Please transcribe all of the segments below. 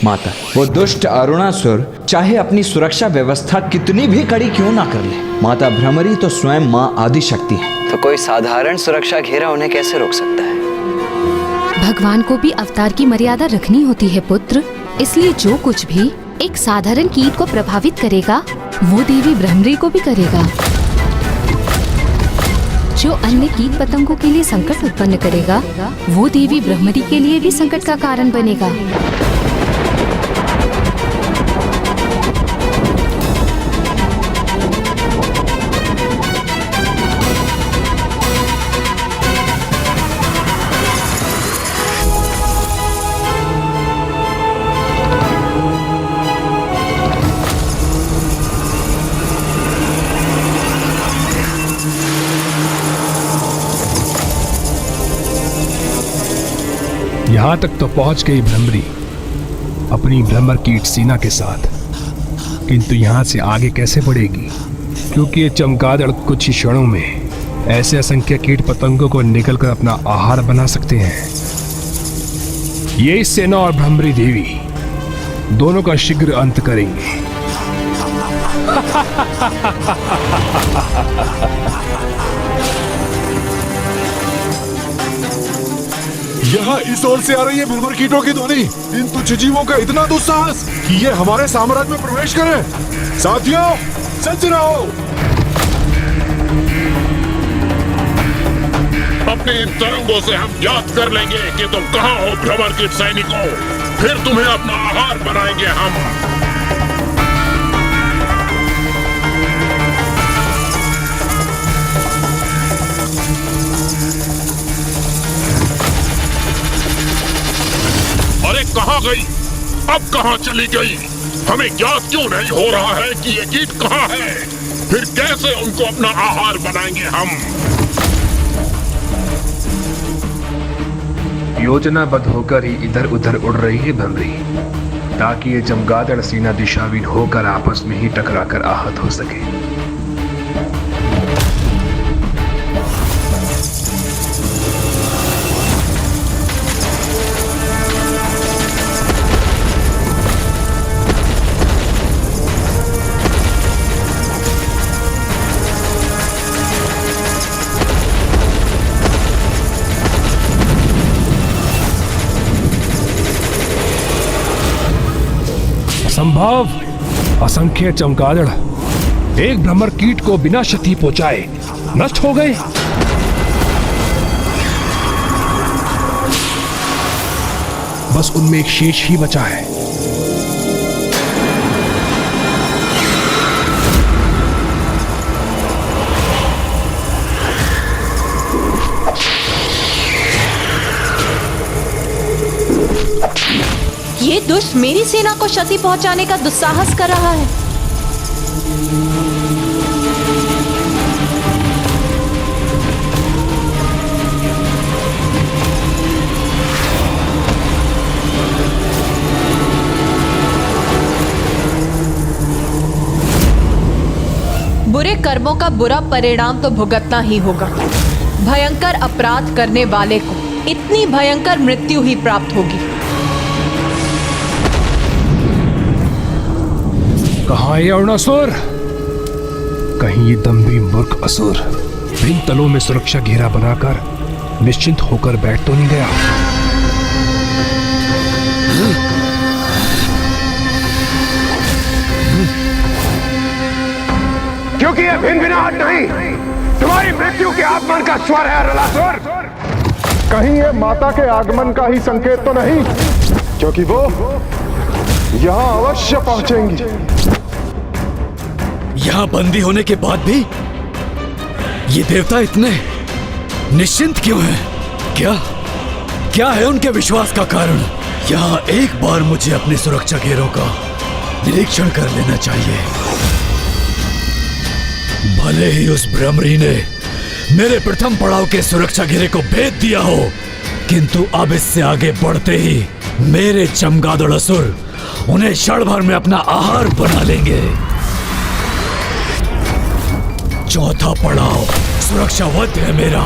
माता, वो दुष्ट अरुणासुर चाहे अपनी सुरक्षा व्यवस्था कितनी भी कड़ी क्यों ना कर ले, माता भ्रमरी तो स्वयं माँ आदिशक्ति है। तो कोई साधारण सुरक्षा घेरा उन्हें कैसे रोक सकता है? भगवान को भी अवतार की मर्यादा रखनी होती है पुत्र, इसलिए जो कुछ भी एक साधारण कीट को प्रभावित करेगा वो देवी भ्रमरी को भी करेगा। जो अन्य कीट पतंगों के लिए संकट उत्पन्न करेगा वो देवी भ्रमरी के लिए भी संकट का कारण बनेगा। यहाँ तक तो पहुंच गई भ्रमरी अपनी भ्रमर कीट सेना के साथ, किंतु यहाँ से आगे कैसे बढ़ेगी? क्योंकि ये चमगादड़ कुछ ही क्षणों में ऐसे असंख्य कीट पतंगों को निकलकर अपना आहार बना सकते हैं। ये सेना और भ्रमरी देवी दोनों का शीघ्र अंत करेंगे। यहाँ इस ओर से आ रही है भ्रमर कीटों की ध्वनि। इन तुच्छ जीवों का इतना दुस्साहस कि ये हमारे साम्राज्य में प्रवेश करें। साथियों, सज्ज रहो। अपने इन तरंगों से हम याद कर लेंगे कि तुम कहाँ हो भ्रमर कीट सैनिकों। फिर तुम्हें अपना आहार बनाएंगे हम। अरे कहाँ गई? अब कहाँ चली गई? हमें ज्ञात क्यों नहीं हो रहा है कि ये कीट कहाँ है? फिर कैसे उनको अपना आहार बनाएंगे हम? योजनाबद्ध होकर ही इधर उधर उड़ रही है भ्रमरी, ताकि ये चमगादड़ सेना दिशाहीन होकर आपस में ही टकराकर आहत हो सके। संभव असंख्य चमगादड़ एक भ्रमर कीट को बिना क्षति पहुंचाए नष्ट हो गए। बस उनमें एक शेष ही बचा है। ये दुष्ट मेरी सेना को क्षति पहुंचाने का दुस्साहस कर रहा है। बुरे कर्मों का बुरा परिणाम तो भुगतना ही होगा। भयंकर अपराध करने वाले को इतनी भयंकर मृत्यु ही प्राप्त होगी। कहाँ है अरुणासुर? कहीं ये दम्भी मूर्ख असुर भिन्न तलों में सुरक्षा घेरा बनाकर निश्चिंत होकर बैठ तो नहीं गया? क्योंकि ये भिनभिनाहट नहीं, तुम्हारी मृत्यु के आगमन का स्वर है अरुणासुर। कहीं ये माता के आगमन का ही संकेत तो नहीं, क्योंकि वो यहाँ अवश्य पहुंचेंगी। यहाँ बंदी होने के बाद भी ये देवता इतने निश्चिंत क्यों हैं? क्या है उनके विश्वास का कारण? यहाँ एक बार मुझे अपने सुरक्षा घेरों का निरीक्षण कर लेना चाहिए। भले ही उस भ्रमरी ने मेरे प्रथम पड़ाव के सुरक्षा घेरे को भेद दिया हो, किंतु अब इससे आगे बढ़ते ही मेरे चमगादड़ असुर उन्हें क्षण भर में अपना आहार बना लेंगे। चौथा पड़ाव सुरक्षावद्ध है मेरा,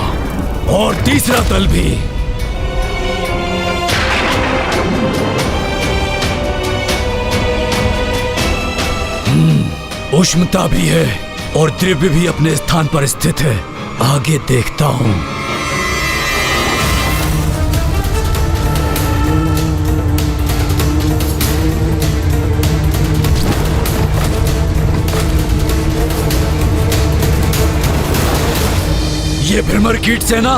और तीसरा तल भी। उष्णता भी है और द्रव्य भी अपने स्थान पर स्थित है। आगे देखता हूं। ये भ्रमर कीट सेना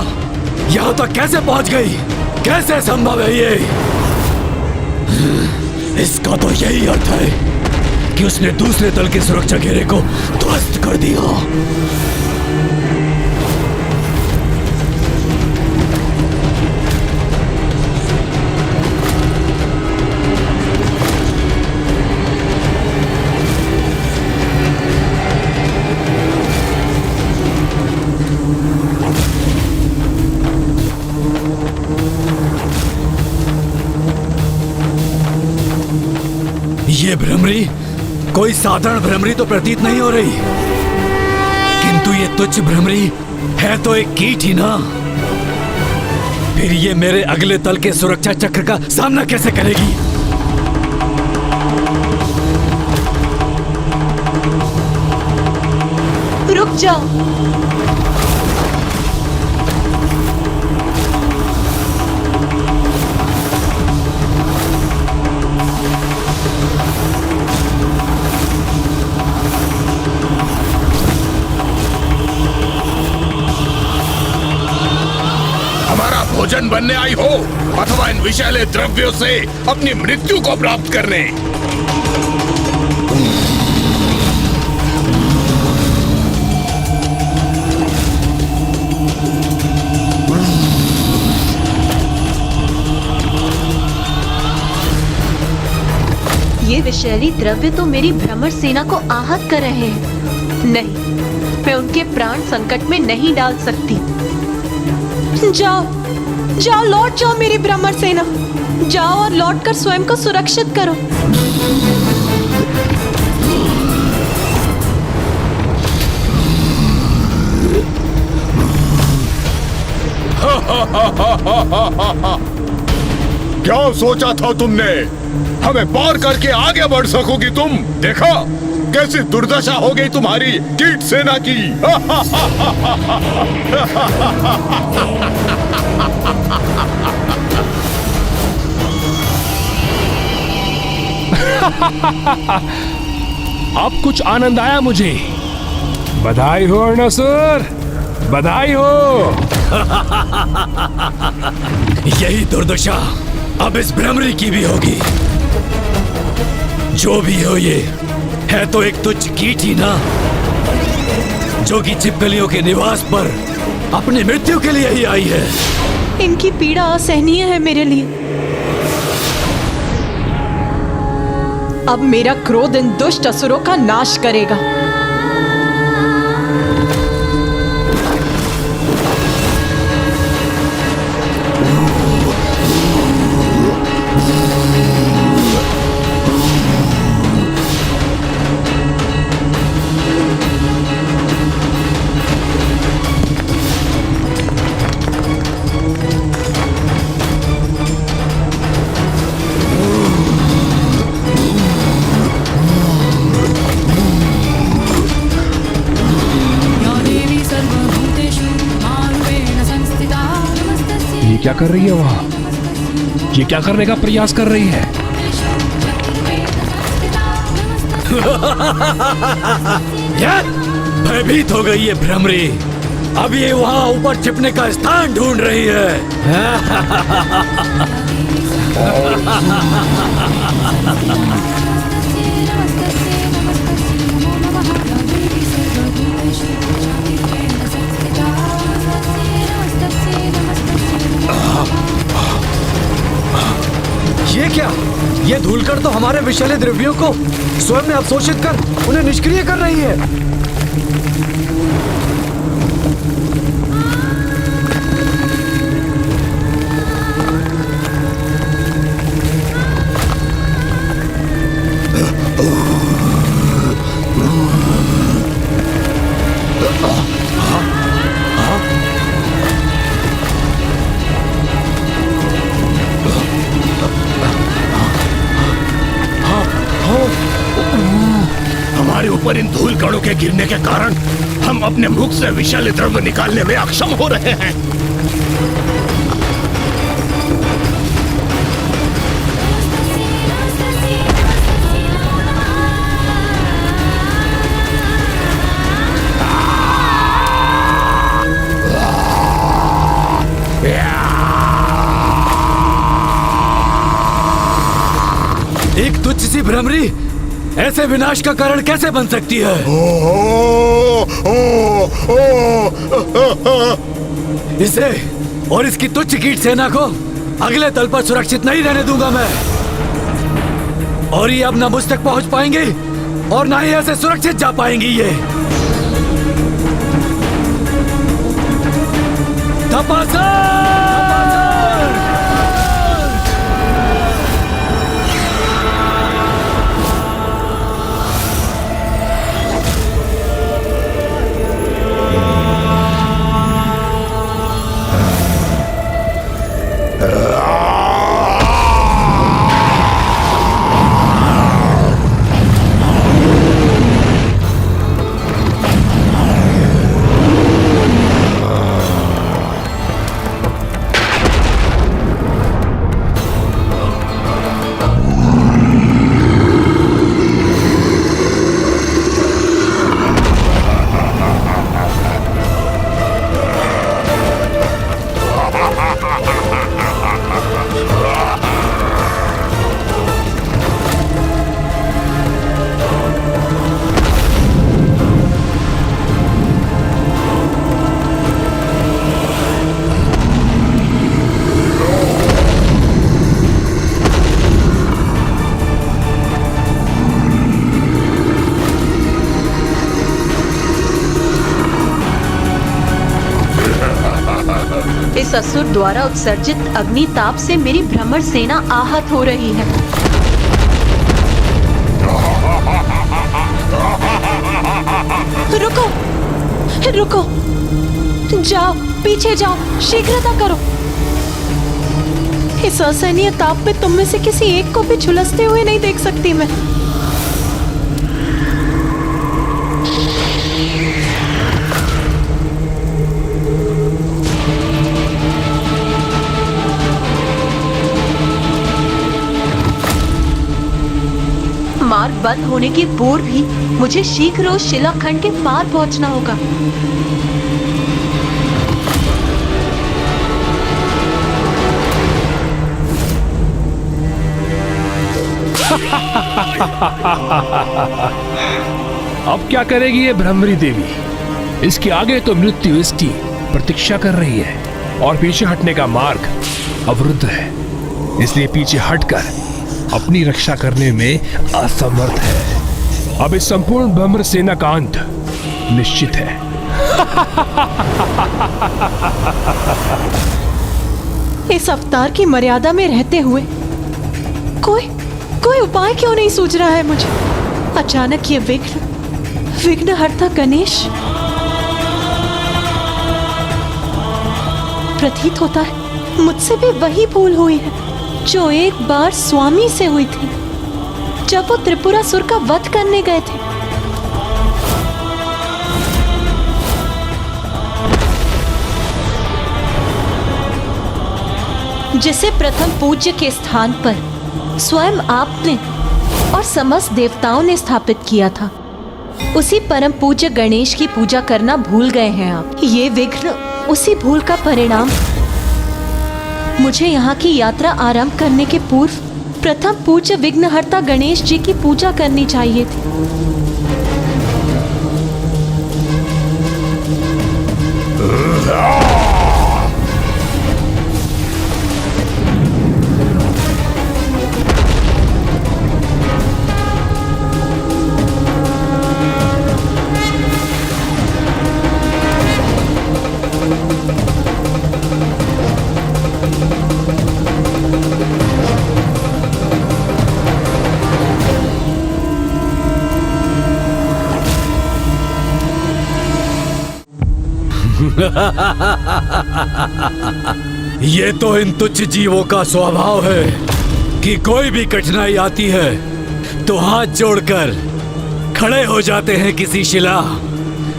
यहां तक कैसे पहुंच गई? कैसे संभव है ये? इसका तो यही अर्थ है कि उसने दूसरे दल के सुरक्षा घेरे को ध्वस्त कर दिया। ये भ्रमरी कोई साधारण भ्रमरी तो प्रतीत नहीं हो रही, किंतु ये तुच्छ भ्रमरी है तो एक कीट ही ना। फिर ये मेरे अगले दल के सुरक्षा चक्र का सामना कैसे करेगी? रुक जाओ। भोजन बनने आई हो अथवा इन विषैले द्रव्यों से अपनी मृत्यु को प्राप्त करने। ये विषैली द्रव्य तो मेरी भ्रमर सेना को आहत कर रहे हैं। नहीं, मैं उनके प्राण संकट में नहीं डाल सकती। जाओ जाओ, लौट जाओ मेरी भ्रमर सेना। जाओ और लौटकर स्वयं को सुरक्षित करो। क्या सोचा था तुमने? हमें पार करके आगे बढ़ सकोगी तुम? देखा कैसी दुर्दशा हो गई तुम्हारी कीट सेना की। अब कुछ आनंद आया मुझे। बधाई हो अरुणासुर, बधाई हो। यही दुर्दशा अब इस भ्रमरी की भी होगी। जो भी हो ये है तो एक तुच्छ कीट ही ना, जो कि छिपकलियों के निवास पर अपनी मृत्यु के लिए ही आई है। इनकी पीड़ा असहनीय है मेरे लिए। अब मेरा क्रोध इन दुष्ट असुरों का नाश करेगा। क्या कर रही है वहां? ये क्या करने का प्रयास कर रही है? भयभीत हो गई ये भ्रमरी। अब ये वहां ऊपर छिपने का स्थान ढूंढ रही है। ये क्या? ये धूलकण तो हमारे विषैले द्रव्यों को स्वयं में अवशोषित कर उन्हें निष्क्रिय कर रही है। हमारे ऊपर इन धूल कणों के गिरने के कारण हम अपने मुख से विषैले द्रव्य निकालने में अक्षम हो रहे हैं। एक तुच्छ सी भ्रमरी ऐसे विनाश का कारण कैसे बन सकती है? इसे और इसकी तुच्छ कीट सेना को अगले तल पर सुरक्षित नहीं रहने दूंगा मैं। और ये अब ना मुझ तक पहुंच पाएंगे और ना ही ऐसे सुरक्षित जा पाएंगी ये। इस असुर द्वारा उत्सर्जित अग्नि ताप से मेरी भ्रमर सेना आहत हो रही है। रुको, रुको, जाओ, पीछे जाओ, शीघ्रता करो। इस असहनीय ताप में तुम में से किसी एक को भी झुलसते हुए नहीं देख सकती मैं। मार्ग बंद होने के पूर्व ही मुझे शीघ्र उस शिलाखंड के पार पहुंचना होगा। अब क्या करेगी ये भ्रमरी देवी? इसके आगे तो मृत्यु इसकी प्रतीक्षा कर रही है और पीछे हटने का मार्ग अवरुद्ध है, इसलिए पीछे हटकर अपनी रक्षा करने में असमर्थ है। अब इस संपूर्ण भ्रमर सेना का अंत निश्चित है। इस अवतार की मर्यादा में रहते हुए कोई उपाय क्यों नहीं सूझ रहा है मुझे? अचानक ये विघ्नहर्ता गणेश प्रतीत होता है मुझसे भी वही भूल हुई है जो एक बार स्वामी से हुई थी जब वो त्रिपुरासुर का वध करने गए थे। जिसे प्रथम पूज्य के स्थान पर स्वयं आपने और समस्त देवताओं ने स्थापित किया था, उसी परम पूज्य गणेश की पूजा करना भूल गए हैं आप। ये विघ्न उसी भूल का परिणाम। मुझे यहाँ की यात्रा आरंभ करने के पूर्व प्रथम पूज्य विघ्नहर्ता गणेश जी की पूजा करनी चाहिए थी। ये तो इन तुच्छ जीवों का स्वभाव है कि कोई भी कठिनाई आती है तो हाथ जोड़कर खड़े हो जाते हैं किसी शिला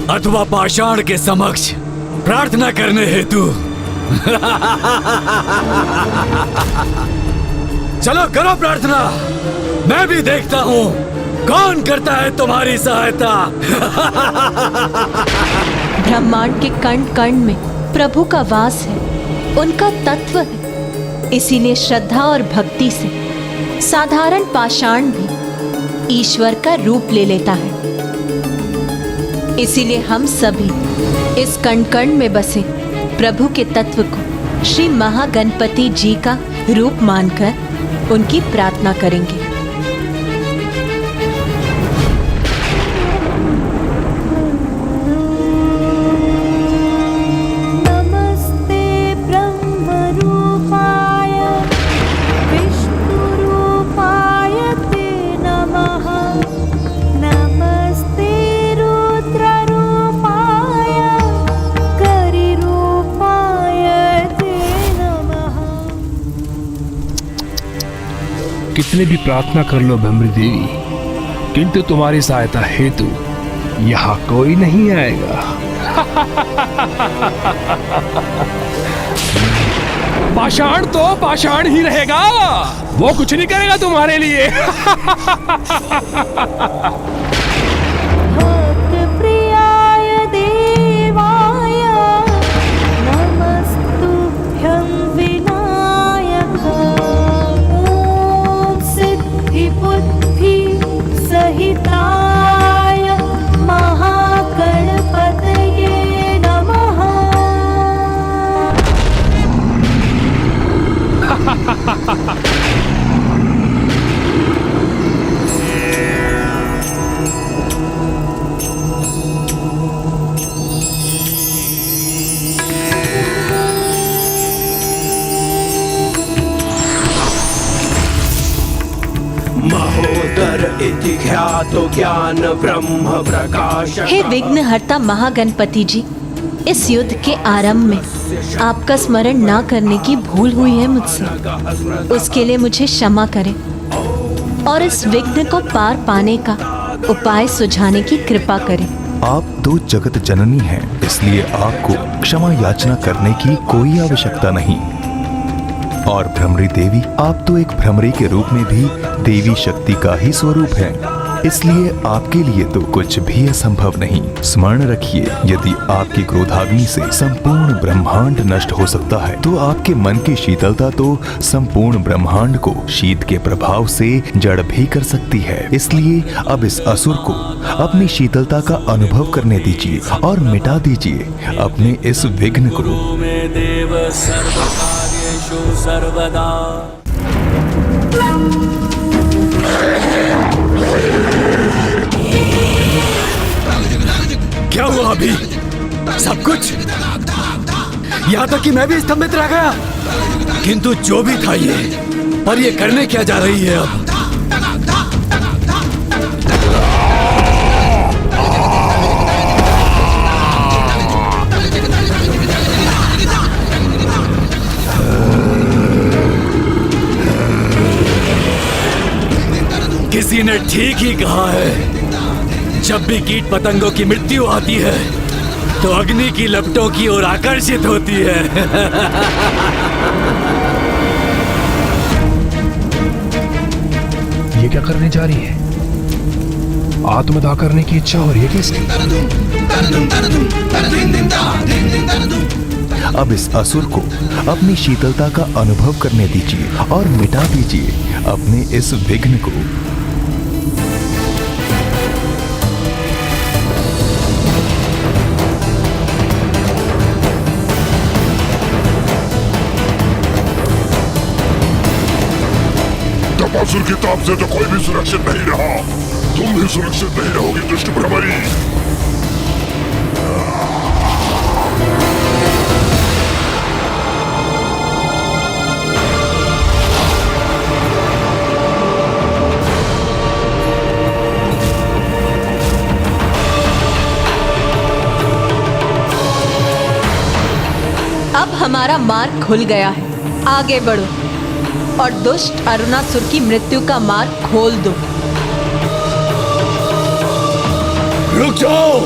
अथवा पाषाण के समक्ष प्रार्थना करने हेतु। चलो करो प्रार्थना, मैं भी देखता हूँ कौन करता है तुम्हारी सहायता। ब्रह्मांड के कण कण में प्रभु का वास है, उनका तत्व है। इसीलिए श्रद्धा और भक्ति से साधारण पाषाण भी ईश्वर का रूप ले लेता है। इसीलिए हम सभी इस कण कण में बसे प्रभु के तत्व को श्री महागणपति जी का रूप मानकर उनकी प्रार्थना करेंगे। कितने भी प्रार्थना कर लो भ्रमरी देवी, किंतु तुम्हारी सहायता हेतु यहाँ कोई नहीं आएगा। पाषाण तो पाषाण ही रहेगा, वो कुछ नहीं करेगा तुम्हारे लिए। हे विघ्नहर्ता महागणपति जी, इस युद्ध के आरंभ में आपका स्मरण ना करने की भूल हुई है मुझसे। उसके लिए मुझे क्षमा करें और इस विघ्न को पार पाने का उपाय सुझाने की कृपा करें। आप तो जगत जननी हैं, इसलिए आपको क्षमा याचना करने की कोई आवश्यकता नहीं। और भ्रमरी देवी, आप तो एक भ्रमरी के रूप में भी देवी शक्ति का ही स्वरूप है, इसलिए आपके लिए तो कुछ भी असंभव नहीं। स्मरण रखिए, यदि आपकी क्रोधाग्नि से संपूर्ण ब्रह्मांड नष्ट हो सकता है, तो आपके मन की शीतलता तो संपूर्ण ब्रह्मांड को शीत के प्रभाव से जड़ भी कर सकती है। इसलिए अब इस असुर को अपनी शीतलता का अनुभव करने दीजिए और मिटा दीजिए अपने इस विघ्न को। क्या हुआ अभी? सब कुछ? यहाँ तक कि मैं भी स्तंभित रह गया। किंतु जो भी था ये, पर ये करने क्या जा रही है अब? किसी ने ठीक ही कहा है, जब भी कीट पतंगों की मृत्यु आती है तो अग्नि की लपटों की ओर आकर्षित होती है। ये क्या करने जा रही है? आत्मदाह करने की इच्छा हो रही है किसकी? अब इस असुर को अपनी शीतलता का अनुभव करने दीजिए और मिटा दीजिए अपने इस विघ्न को। तपासुर की ताप से तो कोई भी सुरक्षित नहीं रहा, तुम भी सुरक्षित नहीं रहोगी दुष्ट भ्रमरी। अब हमारा मार्ग खुल गया है, आगे बढ़ो और दुष्ट अरुणासुर की मृत्यु का मार्ग खोल दो। रुक जाओ।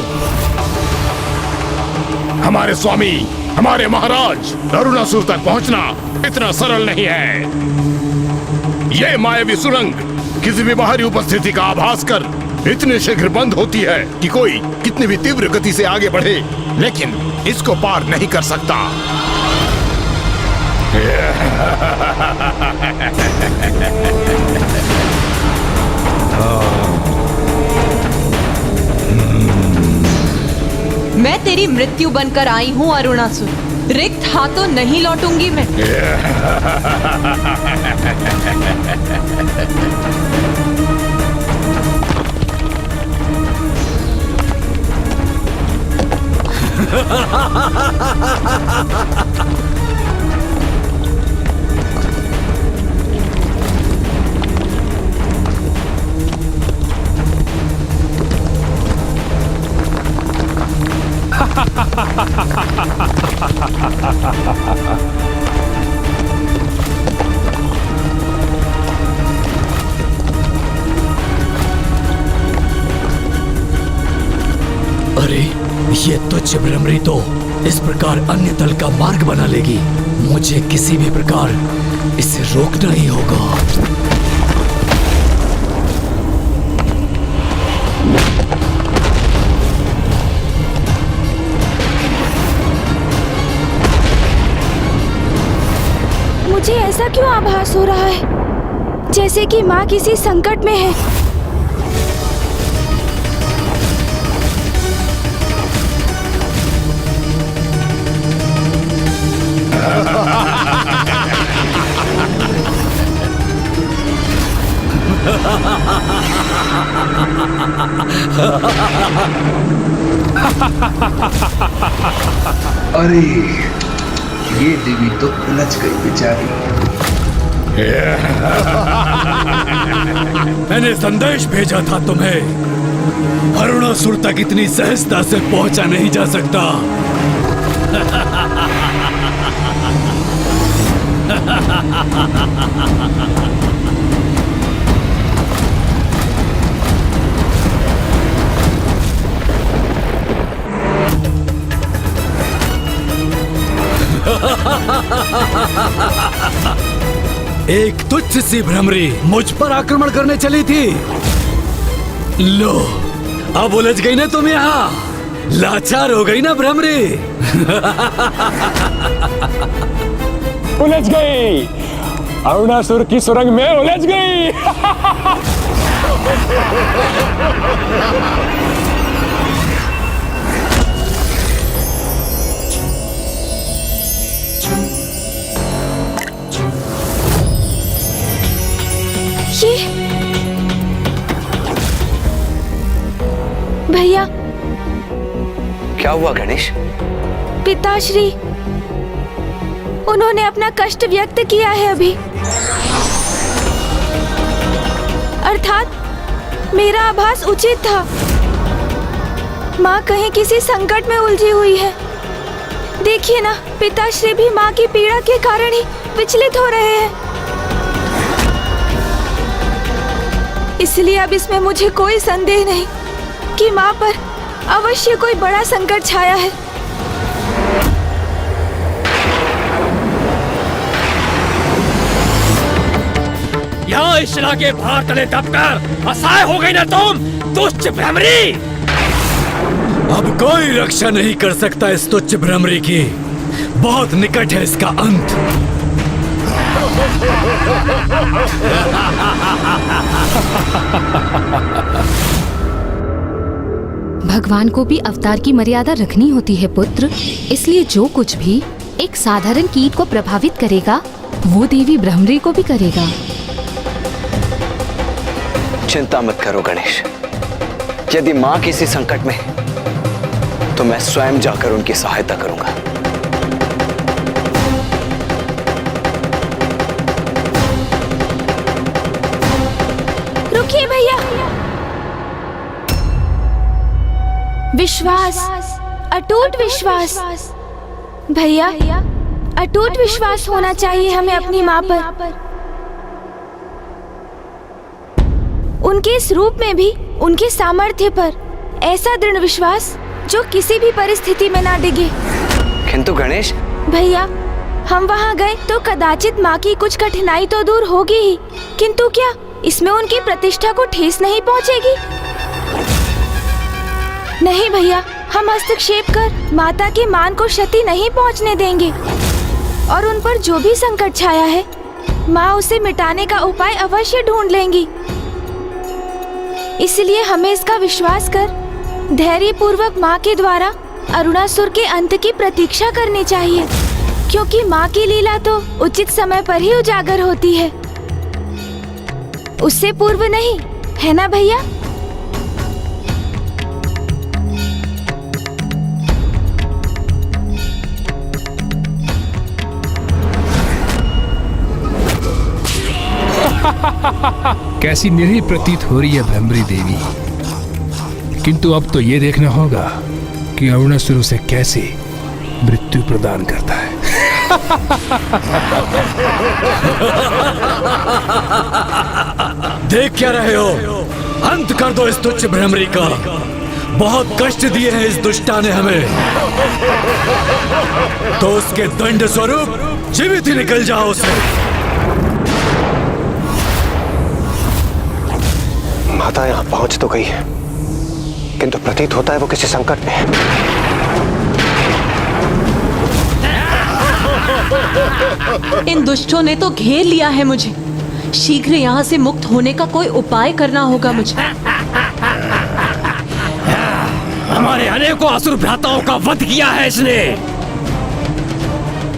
हमारे स्वामी, हमारे महाराज, अरुणासुर तक पहुंचना इतना सरल नहीं है। ये मायावी सुरंग किसी भी बाहरी उपस्थिति का आभास कर इतने शीघ्र बंद होती है कि कोई कितनी भी तीव्र गति से आगे बढ़े, लेकिन इसको पार नहीं कर सकता। मैं तेरी मृत्यु बनकर आई हूँ अरुणासुर, रिक्त हाथों नहीं लौटूंगी मैं। अरे ये तुच्छ भ्रमरी तो इस प्रकार अन्य दल का मार्ग बना लेगी। मुझे किसी भी प्रकार इसे रोकना ही होगा। मुझे ऐसा क्यों आभास हो रहा है जैसे कि माँ किसी संकट में है। अरे ये देवी तो उलझ गई बेचारी। मैंने संदेश भेजा था तुम्हें। अरुणासुर तक इतनी सहजता से पहुंचा नहीं जा सकता। एक तुच्छ सी भ्रमरी मुझ पर आक्रमण करने चली थी। लो, अब उलझ गई ना तुम यहाँ। लाचार हो गई ना भ्रमरी। उलझ गई, अरुणासुर की सुरंग में उलझ गई। भैया, क्या हुआ गणेश? पिताश्री, उन्होंने अपना कष्ट व्यक्त किया है अभी। अर्थात मेरा आभास उचित था। माँ कहीं किसी संकट में उलझी हुई है। देखिए ना, पिताश्री भी माँ की पीड़ा के कारण ही विचलित हो रहे हैं। इसलिए अब इसमें मुझे कोई संदेह नहीं कि माँ पर अवश्य कोई बड़ा संकट छाया है। यहाँ इस शिला के भार तले दबकर असहाय हो गई ना तुम, तुच्छ भ्रमरी। अब कोई रक्षा नहीं कर सकता इस तुच्छ भ्रमरी की। बहुत निकट है इसका अंत। भगवान को भी अवतार की मर्यादा रखनी होती है पुत्र। इसलिए जो कुछ भी एक साधारण कीट को प्रभावित करेगा, वो देवी भ्रमरी को भी करेगा। चिंता मत करो गणेश। यदि माँ किसी संकट में है तो मैं स्वयं जाकर उनकी सहायता करूंगा। रुकिए भैया। विश्वास, अटूट विश्वास। भैया, अटूट विश्वास होना चाहिए हमें अपनी माँ पर। उनके इस रूप में भी, उनके सामर्थ्य पर ऐसा दृढ़ विश्वास जो किसी भी परिस्थिति में ना डिगे। किंतु गणेश, भैया, हम वहाँ गए तो कदाचित माँ की कुछ कठिनाई तो दूर होगी ही, किंतु क्या इसमें उनकी प्रतिष्ठा को ठेस नहीं पहुँचेगी? नहीं भैया, हम हस्तक्षेप कर माता के मान को क्षति नहीं पहुँचने देंगे और उन पर जो भी संकट छाया है, माँ उसे मिटाने का उपाय अवश्य ढूंढ लेंगी। इसलिए हमें इसका विश्वास कर धैर्य पूर्वक माँ के द्वारा अरुणासुर के अंत की प्रतीक्षा करनी चाहिए, क्योंकि माँ की लीला तो उचित समय पर ही उजागर होती है, उससे पूर्व नहीं, है ना भैया? कैसी निरीह प्रतीत हो रही है भ्रमरी देवी, किंतु अब तो ये देखना होगा कि अरुणासुर उसे कैसे मृत्यु प्रदान करता है। देख क्या रहे हो? अंत कर दो इस तुच्छ भ्रमरी का। बहुत कष्ट दिए हैं इस दुष्टा ने हमें, तो उसके दंड स्वरूप जीवित ही निकल जाओ उसे। माता यहाँ पहुंच तो गई है, किंतु प्रतीत होता है वो किसी संकट में है। इन दुष्टों ने तो घेर लिया है मुझे। शीघ्र यहाँ से मुक्त होने का कोई उपाय करना होगा मुझे। हमारे अनेकों असुर भ्राताओं का वध किया है इसने।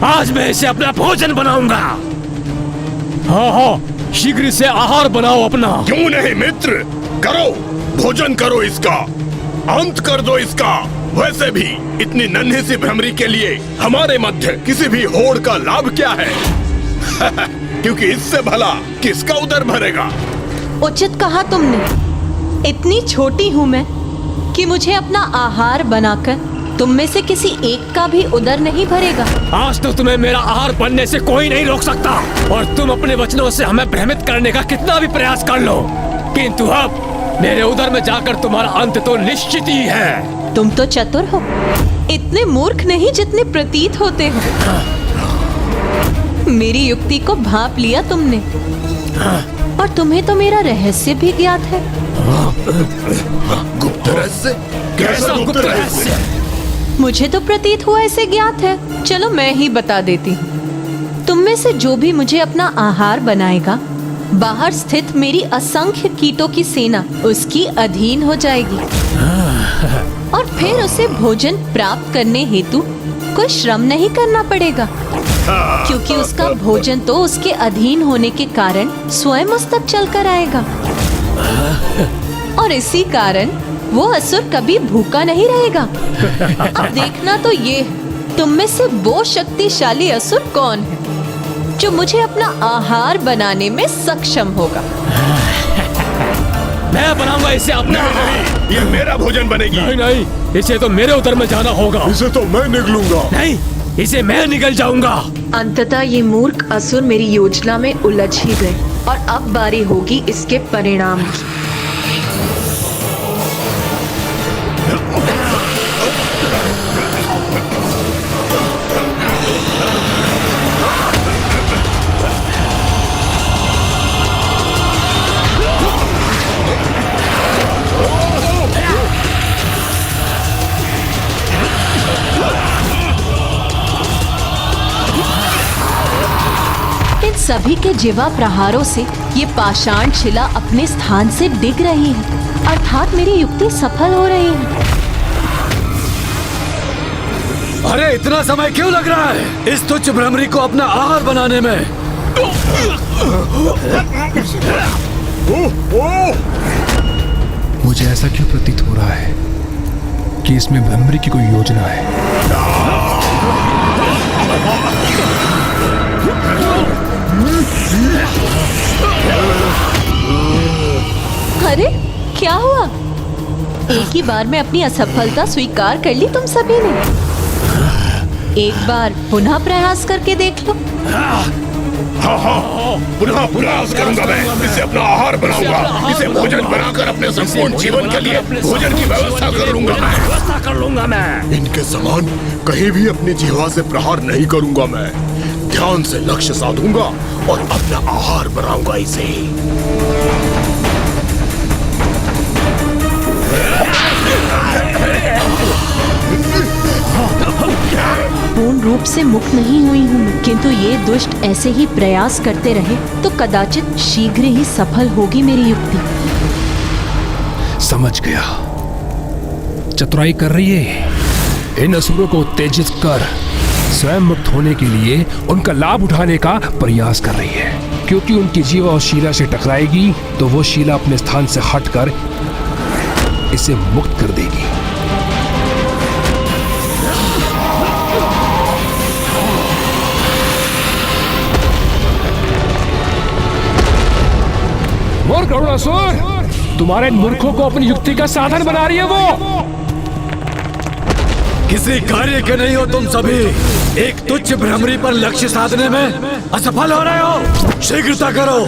आज मैं इसे अपना भोजन बनाऊंगा। हाँ हाँ, शीघ्र से आहार बनाओ अपना। क्यों नहीं मित्र, करो, भोजन करो इसका, अंत कर दो इसका। वैसे भी इतनी नन्ही सी भ्रमरी के लिए हमारे मध्य किसी भी होड़ का लाभ क्या है? क्योंकि इससे भला किसका उदर भरेगा? उचित कहा तुमने। इतनी छोटी हूँ मैं कि मुझे अपना आहार बनाकर तुम में से किसी एक का भी उदर नहीं भरेगा। आज तो तुम्हें मेरा आहार बनने से कोई नहीं रोक सकता, और तुम अपने वचनों से हमें भ्रमित करने का कितना भी प्रयास कर लो, किंतु अब मेरे उदर में जाकर तुम्हारा अंत तो निश्चित ही है। तुम तो चतुर हो, इतने मूर्ख नहीं जितने प्रतीत होते हो। मेरी युक्ति को भांप लिया तुमने, और तुम्हें तो मेरा रहस्य भी ज्ञात है। गुप्त रहस्य? कैसा गुप्त रहस्य? मुझे तो प्रतीत हुआ ऐसे ज्ञात है। चलो मैं ही बता देती हूँ। तुम में से जो भी मुझे अपना आहार बनाएगा, बाहर स्थित मेरी असंख्य कीटों की सेना उसकी अधीन हो जाएगी, और फिर उसे भोजन प्राप्त करने हेतु कोई श्रम नहीं करना पड़ेगा, क्योंकि उसका भोजन तो उसके अधीन होने के कारण स्वयं उस तक चलकर आएगा। और इसी कारण वो असुर कभी भूखा नहीं रहेगा। अब देखना तो ये, तुम में से वो शक्तिशाली असुर कौन है जो मुझे अपना आहार बनाने में सक्षम होगा। मैं बनाऊंगा इसे अपना। नहीं, ये मेरा भोजन बनेगी। नहीं नहीं, इसे तो मेरे उदर में जाना होगा। इसे तो मैं निकलूंगा। नहीं, इसे मैं निकल जाऊंगा। अंततः ये मूर्ख असुर मेरी योजना में उलझ ही गए, और अब बारी होगी इसके परिणाम की। सभी के जीवा प्रहारों से ये पाषाण शिला अपने स्थान से डिग रही है, अर्थात मेरी युक्ति सफल हो रही है। अरे इतना समय क्यों लग रहा है इस तुच्छ भ्रमरी को अपना आहार बनाने में? मुझे ऐसा क्यों प्रतीत हो रहा है कि इसमें भ्रमरी की कोई योजना है? अरे क्या हुआ? एक ही बार में अपनी असफलता स्वीकार कर ली तुम सभी ने। एक बार पुनः प्रयास करके देख लो। हाँ हाँ, पुनः प्रयास करूंगा मैं। इसे अपना आहार बनाऊंगा, इसे भोजन बनाकर अपने संपूर्ण जीवन के लिए भोजन की व्यवस्था कर लूंगा मैं। इनके समान कहीं भी अपनी जिह्वा से प्रहार नहीं करूंगा मैं। ध्यान से लक्ष्य साधूंगा और अपना आहार बनाऊंगा इसे। पूर्ण रूप से मुक्त नहीं हुई हूँ मैं, किंतु ये दुष्ट ऐसे ही प्रयास करते रहे तो कदाचित शीघ्र ही सफल होगी मेरी युक्ति। समझ गया, चतुराई कर रही है। इन असुरों को उत्तेजित कर स्वयं मुक्त होने के लिए उनका लाभ उठाने का प्रयास कर रही है, क्योंकि उनकी जीवा और शीला से टकराएगी तो वो शीला अपने स्थान से हटकर इसे मुक्त कर देगी। मूर्ख अरुणासुर, तुम्हारे मूर्खों को अपनी युक्ति का साधन बना रही है वो। किसी कार्य के नहीं हो तुम सभी। एक तुच्छ भ्रमरी पर लक्ष्य साधने में असफल हो रहे हो। शीघ्रता करो,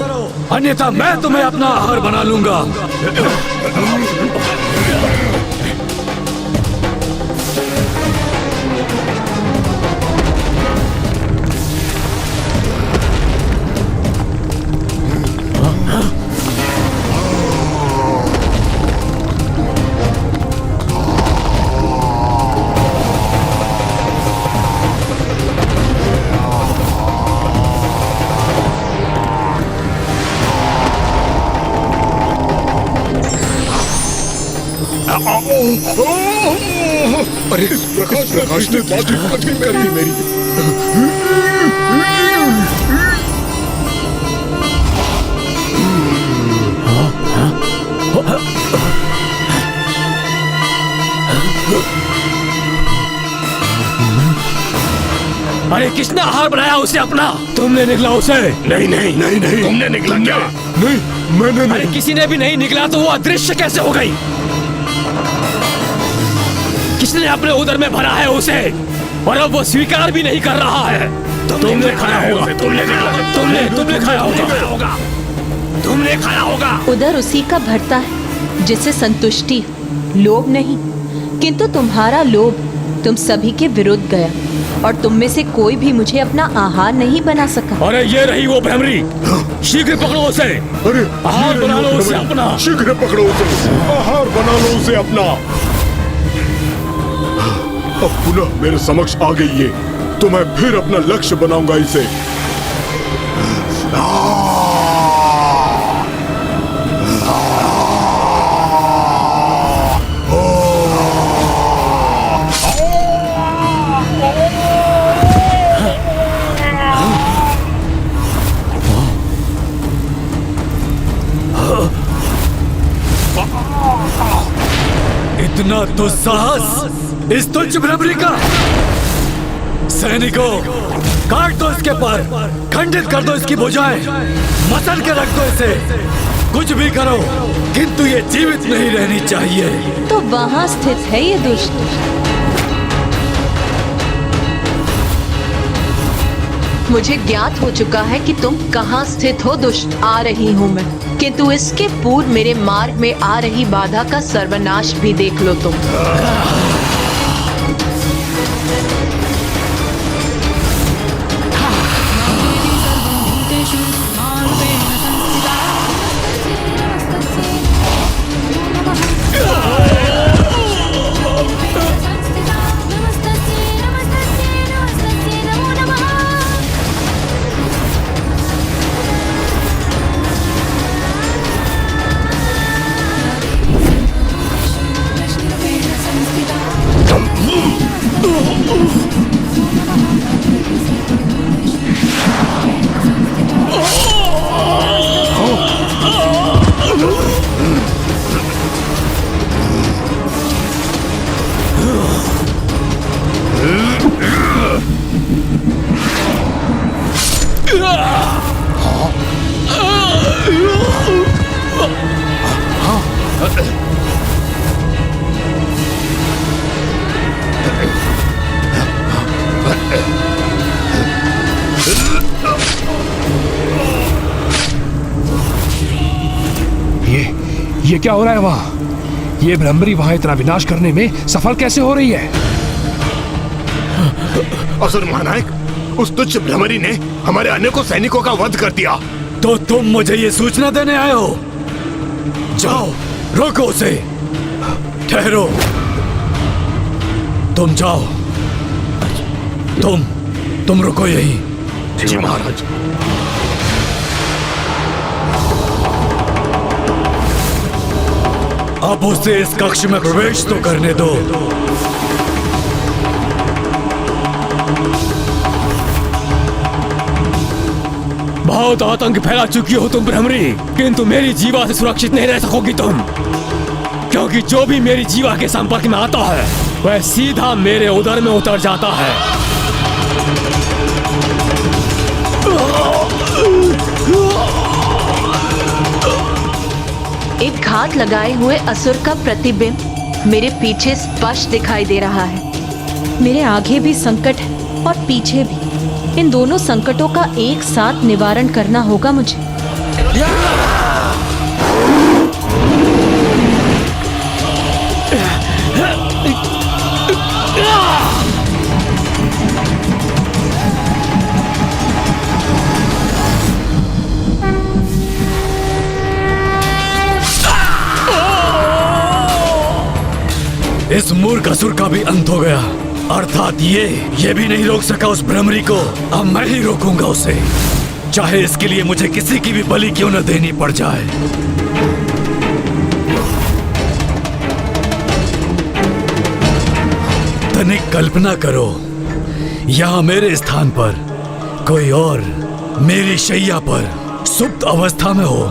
अन्यथा मैं तुम्हें अपना आहार बना लूंगा। अरे इस प्रकाश ने बात कठिन कर दी मेरी। अरे किसने आहार बनाया उसे अपना? तुमने निकला उसे? नहीं नहीं नहीं नहीं, तुमने निकला क्या? नहीं मैंने नहीं। अरे किसी ने भी नहीं निकला तो वो अदृश्य कैसे हो गई? किसने अपने उदर में भरा है उसे और अब वो स्वीकार भी नहीं कर रहा है? तुमने खाया होगा, तुमने खाया होगा, तुमने खाया होगा। उदर उसी का भरता है जिसे संतुष्टि, लोभ नहीं। किंतु तुम्हारा लोभ तुम सभी के विरुद्ध गया और तुम में से कोई भी मुझे अपना आहार नहीं बना सका। अरे ये रही वो भ्रमरी, शीघ्र पकड़ो उसे। अरे आहार बना लो उसे अपना। शीघ्र पकड़ो उसे, आहार बना लो उसे अपना। अब पुनः मेरे समक्ष आ गई है तो मैं फिर अपना लक्ष्य बनाऊंगा इसे। इतना दुस्साहस इस तुच्छ भ्रमरी का। सैनिकों, काट दो इसके पर, खंडित कर दो इसकी भुजाएं, मसल के रख दो इसे। कुछ भी करो किंतु ये जीवित नहीं रहनी चाहिए। तो वहाँ स्थित है ये दुष्ट। मुझे ज्ञात हो चुका है कि तुम कहाँ स्थित हो दुष्ट। आ रही हूँ मैं, किंतु इसके पूर्व मेरे मार्ग में आ रही बाधा का सर्वनाश भी देख लो तुम। ये क्या हो रहा है वहाँ? ये भ्रमरी वहाँ इतना विनाश करने में सफल कैसे हो रही है? असुर महानायक, उस तुच्छ भ्रमरी ने हमारे अनेकों सैनिकों का वध कर दिया। तो तुम मुझे ये सूचना देने आए हो? जाओ, रोको उसे। ठहरो, तुम जाओ। तुम रुको यहीं। जी महाराज। अब उसे इस कक्ष में प्रवेश तो करने दो। बहुत आतंक फैला चुकी हो तुम भ्रमरी, किंतु मेरी जीवा से सुरक्षित नहीं रह सकोगी तुम, क्योंकि जो भी मेरी जीवा के संपर्क में आता है वह सीधा मेरे उदर में उतर जाता है। एक घात लगाए हुए असुर का प्रतिबिंब मेरे पीछे स्पष्ट दिखाई दे रहा है। मेरे आगे भी संकट है और पीछे भी। इन दोनों संकटों का एक साथ निवारण करना होगा मुझे। इस मूर्ख असुर का भी अंत हो गया। अर्थात ये भी नहीं रोक सका उस भ्रमरी को। अब मैं ही रोकूंगा उसे, चाहे इसके लिए मुझे किसी की भी बलि क्यों न देनी पड़ जाए। तनिक कल्पना करो, यहाँ मेरे स्थान पर कोई और मेरी शैया पर सुप्त अवस्था में हो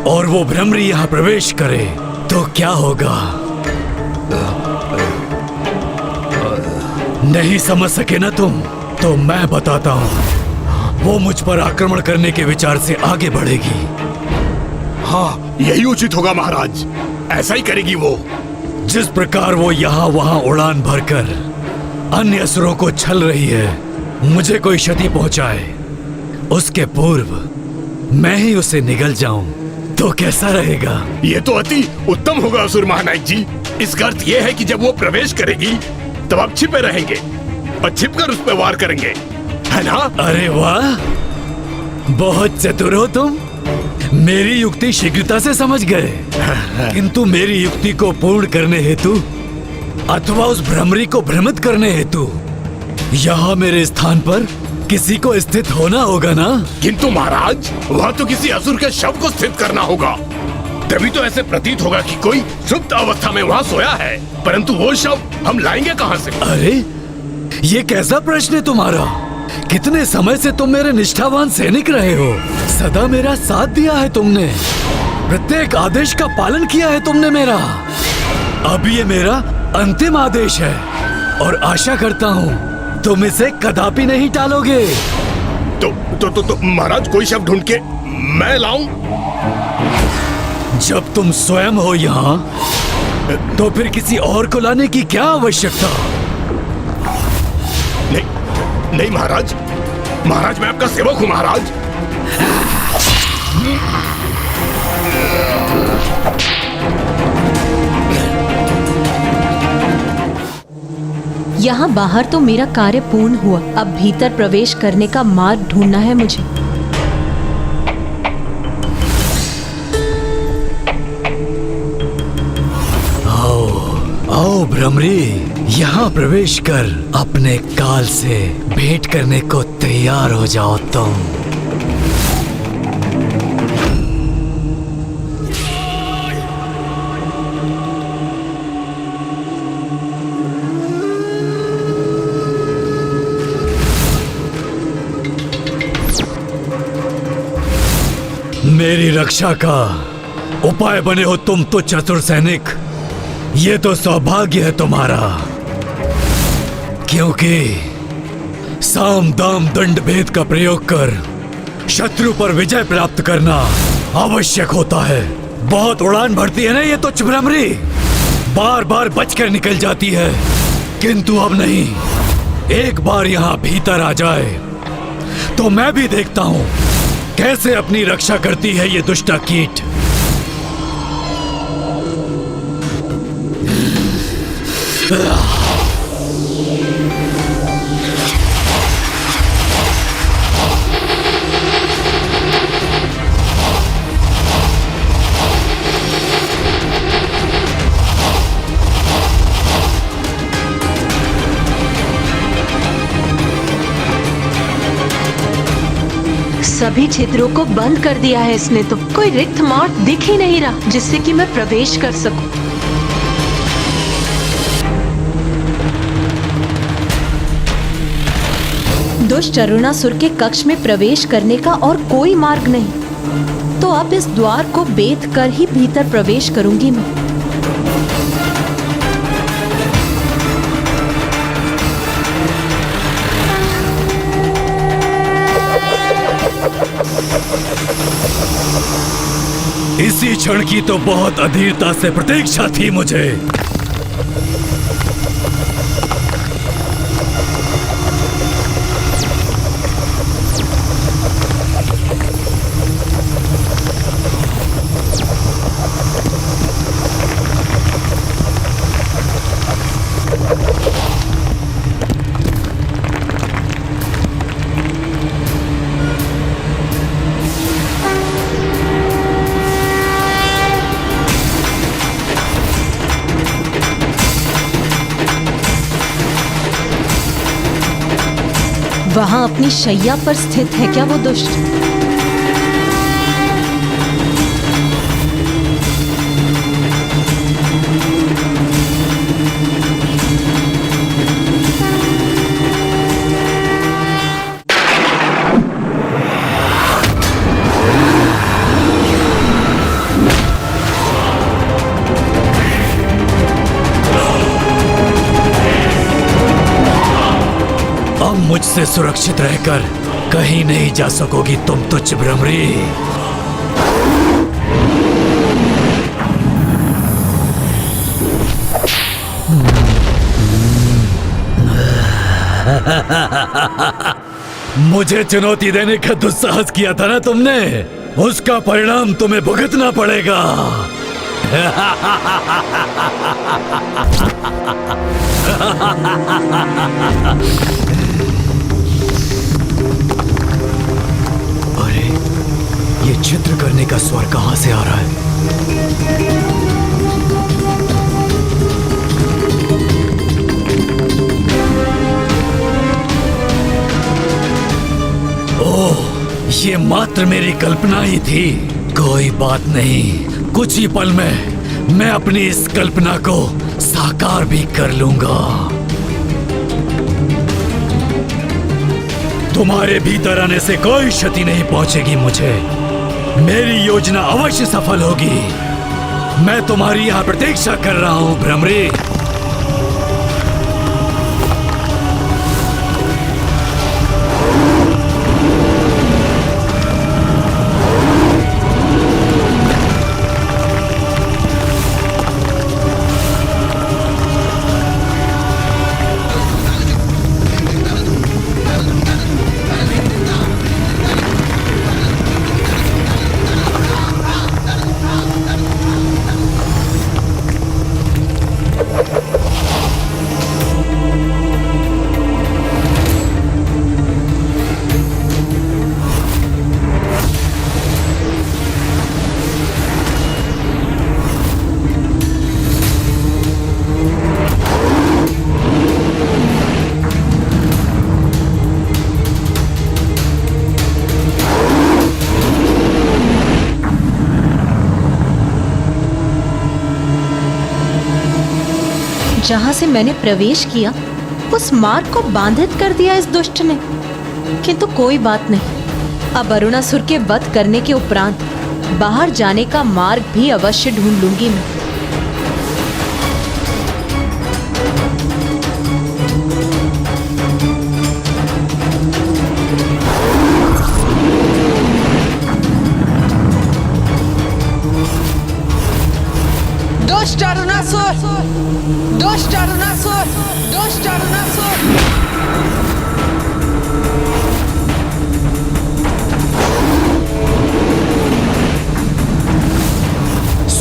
और वो भ्रमरी यहाँ प्रवेश करे तो क्या होगा? नहीं समझ सके ना तुम? तो मैं बताता हूँ। वो मुझ पर आक्रमण करने के विचार से आगे बढ़ेगी। हाँ, यही उचित होगा महाराज। ऐसा ही करेगी वो। जिस प्रकार वो यहाँ वहाँ उड़ान भरकर अन्य असुरों को छल रही है, मुझे कोई क्षति पहुंचाए उसके पूर्व मैं ही उसे निगल जाऊं तो कैसा रहेगा? ये तो अति उत्तम होगा असुर महानायक जी। इसका अर्थ ये है कि जब वो प्रवेश करेगी तब आप छिपे रहेंगे और छिपकर उस पर वार करेंगे, है ना? अरे वाह, बहुत चतुर हो तुम। मेरी युक्ति शीघ्रता से समझ गए। किंतु मेरी युक्ति को पूर्ण करने हेतु अथवा उस भ्रमरी को भ्रमित करने हेतु यहाँ मेरे स्थान पर किसी को स्थित होना होगा ना? किंतु महाराज, वहाँ तो किसी असुर के शव को स्थित करना होगा। तभी तो ऐसे प्रतीत होगा कि कोई सुप्त अवस्था में वहाँ सोया है, परंतु वो शव हम लाएंगे कहाँ से? अरे, ये कैसा प्रश्न है तुम्हारा? कितने समय से तुम मेरे निष्ठावान सैनिक रहे हो। सदा मेरा साथ दिया है तुमने, प्रत्येक आदेश का पालन किया है तुमने मेरा। अब ये मेरा अंतिम आदेश है और आशा करता हूँ तुम इसे कदापि नहीं टालोगे। तो महाराज, कोई शव ढूंढ के मैं लाऊं? जब तुम स्वयं हो यहाँ तो फिर किसी और को लाने की क्या आवश्यकता? नहीं महाराज, महाराज मैं आपका सेवक हूँ महाराज। यहाँ बाहर तो मेरा कार्य पूर्ण हुआ, अब भीतर प्रवेश करने का मार्ग ढूंढना है मुझे। आओ भ्रमरी, यहाँ प्रवेश कर अपने काल से भेंट करने को तैयार हो जाओ तुम। मेरी रक्षा का उपाय बने हो तुम तो चतुर सैनिक। ये तो सौभाग्य है तुम्हारा, क्योंकि साम दाम दंड भेद का प्रयोग कर शत्रु पर विजय प्राप्त करना आवश्यक होता है। बहुत उड़ान भरती है ना ये तुच्छ भ्रमरी, बार बार बचकर निकल जाती है, किंतु अब नहीं। एक बार यहाँ भीतर आ जाए तो मैं भी देखता हूँ कैसे अपनी रक्षा करती है ये दुष्टा कीट। सभी छिद्रों को बंद कर दिया है इसने तो। कोई रिक्त मार्ग दिख ही नहीं रहा जिससे कि मैं प्रवेश कर सकूं। दुष्ट अरुणासुर के कक्ष में प्रवेश करने का और कोई मार्ग नहीं, तो अब इस द्वार को बेध कर ही भीतर प्रवेश करूंगी मैं। इसी क्षण की तो बहुत अधीरता से प्रतीक्षा थी मुझे। वहां अपनी शैया पर स्थित है क्या वो दुष्ट? मुझसे सुरक्षित रहकर कहीं नहीं जा सकोगी तुम तुच्छ भ्रमरी। मुझे चुनौती देने का दुस्साहस किया था ना तुमने, उसका परिणाम तुम्हें भुगतना पड़ेगा। अरे ये चित्र करने का स्वर कहां से आ रहा है? ओह, ये मात्र मेरी कल्पना ही थी। कोई बात नहीं, कुछ ही पल में मैं अपनी इस कल्पना को साकार भी कर लूंगा। तुम्हारे भीतर आने से कोई क्षति नहीं पहुंचेगी मुझे। मेरी योजना अवश्य सफल होगी। मैं तुम्हारी यहां प्रतीक्षा कर रहा हूं भ्रमरी। जहां से मैंने प्रवेश किया उस मार्ग को बाधित कर दिया इस दुष्ट ने। किंतु कोई बात नहीं, अब अरुणासुर के वध करने के उपरांत बाहर जाने का मार्ग भी अवश्य ढूंढ लूंगी मैं। दुष्ट अरुणासुर, दुष्ट अरुणासुर, दुष्ट अरुणासुर।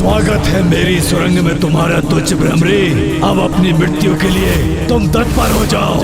स्वागत है मेरी सुरंग में तुम्हारा तुच्छ भ्रमरी। अब अपनी मृत्यु के लिए तुम तत्पर हो जाओ।